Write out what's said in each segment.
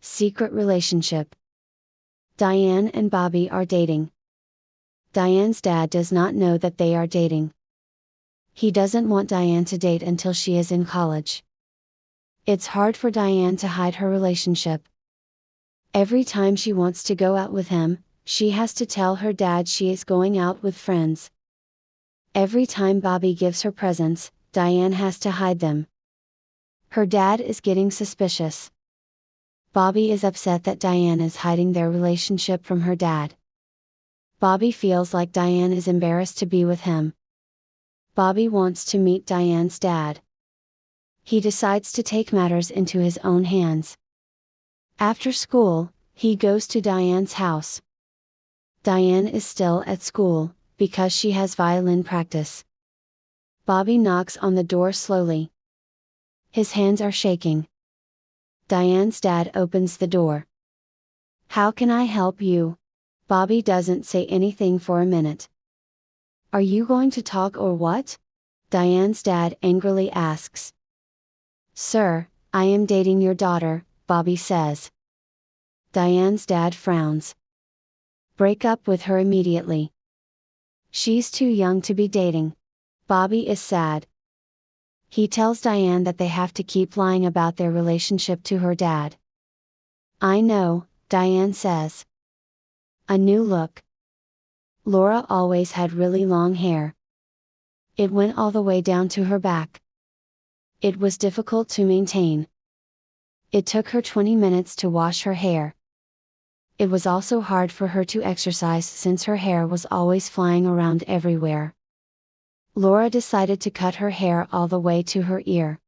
Secret relationship. Diane and Bobby are dating. Diane's dad does not know that they are dating. He doesn't want Diane to date until she is in college. It's hard for Diane to hide her relationship. Every time she wants to go out with him, she has to tell her dad she is going out with friends. Every time Bobby gives her presents, Diane has to hide them. Her dad is getting suspicious. Bobby is upset that Diane is hiding their relationship from her dad. Bobby feels like Diane is embarrassed to be with him. Bobby wants to meet Diane's dad. He decides to take matters into his own hands. After school, he goes to Diane's house. Diane is still at school, because she has violin practice. Bobby knocks on the door slowly. His hands are shaking. Diane's dad opens the door. "How can I help you?" Bobby doesn't say anything for a minute. "Are you going to talk or what?" Diane's dad angrily asks. "Sir, I am dating your daughter," Bobby says. Diane's dad frowns. "Break up with her immediately. She's too young to be dating." Bobby is sad. He tells Diane that they have to keep lying about their relationship to her dad. "I know," Diane says. A new look. Laura always had really long hair. It went all the way down to her back. It was difficult to maintain. It took her 20 minutes to wash her hair. It was also hard for her to exercise since her hair was always flying around everywhere. Laura decided to cut her hair all the way to her ear.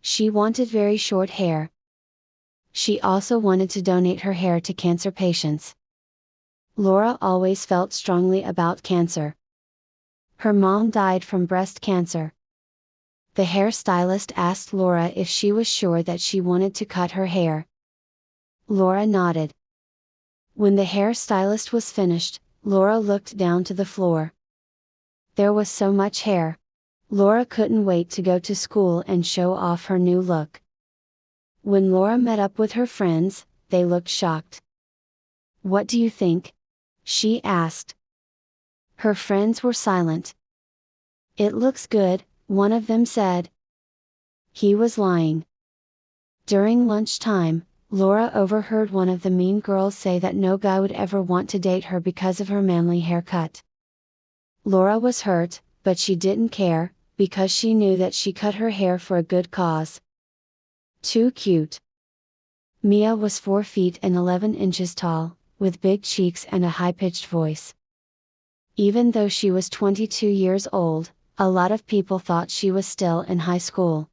She wanted very short hair. She also wanted to donate her hair to cancer patients. Laura always felt strongly about cancer. Her mom died from breast cancer. The hairstylist asked Laura if she was sure that she wanted to cut her hair. Laura nodded. When the hairstylist was finished, Laura looked down to the floor. There was so much hair. Laura couldn't wait to go to school and show off her new look. When Laura met up with her friends, they looked shocked. "What do you think?" she asked. Her friends were silent. "It looks good," one of them said. He was lying. During lunchtime, Laura overheard one of the mean girls say that no guy would ever want to date her because of her manly haircut. Laura was hurt, but she didn't care, because she knew that she cut her hair for a good cause. Too cute. Mia was 4 feet and 11 inches tall, with big cheeks and a high-pitched voice. Even though she was 22 years old, a lot of people thought she was still in high school.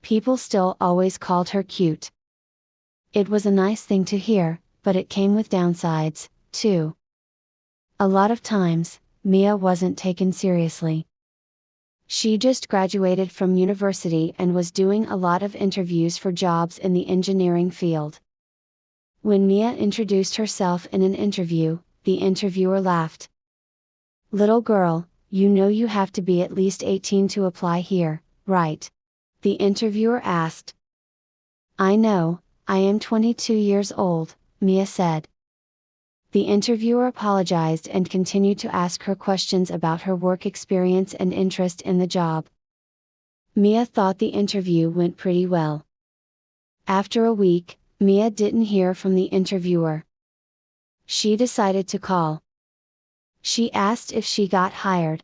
People still always called her cute. It was a nice thing to hear, but it came with downsides, too. A lot of times, Mia wasn't taken seriously. She just graduated from university and was doing a lot of interviews for jobs in the engineering field. When Mia introduced herself in an interview, the interviewer laughed. "Little girl, you know you have to be at least 18 to apply here, right?" the interviewer asked. "I know, I am 22 years old," Mia said. The interviewer apologized and continued to ask her questions about her work experience and interest in the job. Mia thought the interview went pretty well. After a week, Mia didn't hear from the interviewer. She decided to call. She asked if she got hired.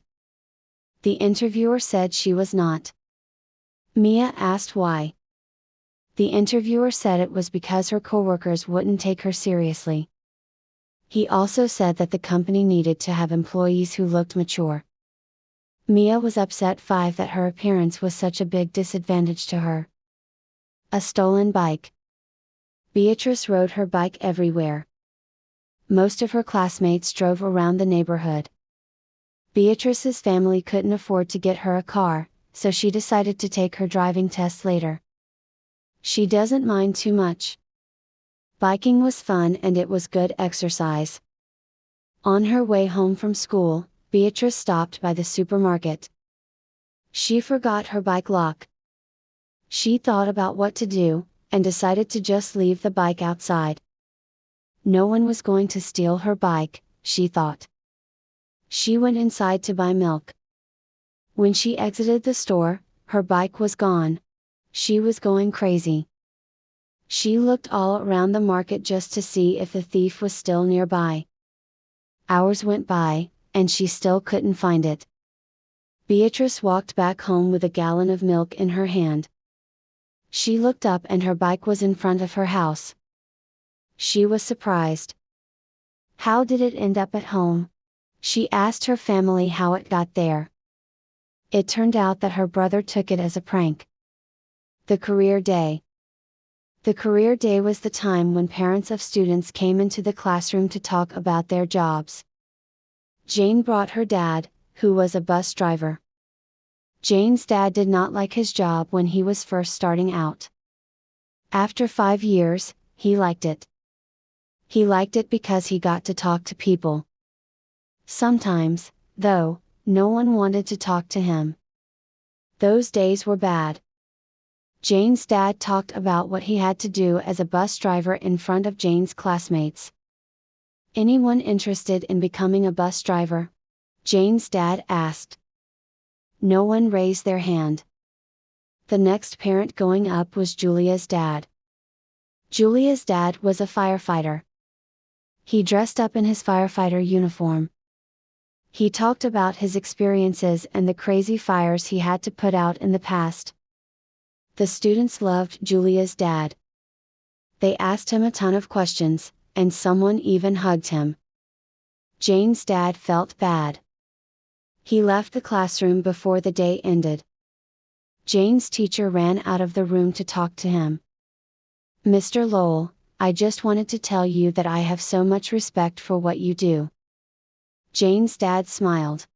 The interviewer said she was not. Mia asked why. The interviewer said it was because her coworkers wouldn't take her seriously. He also said that the company needed to have employees who looked mature. Mia was upset that her appearance was such a big disadvantage to her. A stolen bike. Beatrice rode her bike everywhere. Most of her classmates drove around the neighborhood. Beatrice's family couldn't afford to get her a car, so she decided to take her driving test later. She doesn't mind too much. Biking was fun and it was good exercise. On her way home from school, Beatrice stopped by the supermarket. She forgot her bike lock. She thought about what to do, and decided to just leave the bike outside. No one was going to steal her bike, she thought. She went inside to buy milk. When she exited the store, her bike was gone. She was going crazy. She looked all around the market just to see if the thief was still nearby. Hours went by, and she still couldn't find it. Beatrice walked back home with a gallon of milk in her hand. She looked up and her bike was in front of her house. She was surprised. How did it end up at home? She asked her family how it got there. It turned out that her brother took it as a prank. The career day. The career day was the time when parents of students came into the classroom to talk about their jobs. Jane brought her dad, who was a bus driver. Jane's dad did not like his job when he was first starting out. After 5 years, he liked it. He liked it because he got to talk to people. Sometimes, though, no one wanted to talk to him. Those days were bad. Jane's dad talked about what he had to do as a bus driver in front of Jane's classmates. "Anyone interested in becoming a bus driver?" Jane's dad asked. No one raised their hand. The next parent going up was Julia's dad. Julia's dad was a firefighter. He dressed up in his firefighter uniform. He talked about his experiences and the crazy fires he had to put out in the past. The students loved Julia's dad. They asked him a ton of questions, and someone even hugged him. Jane's dad felt bad. He left the classroom before the day ended. Jane's teacher ran out of the room to talk to him. "Mr. Lowell, I just wanted to tell you that I have so much respect for what you do." Jane's dad smiled.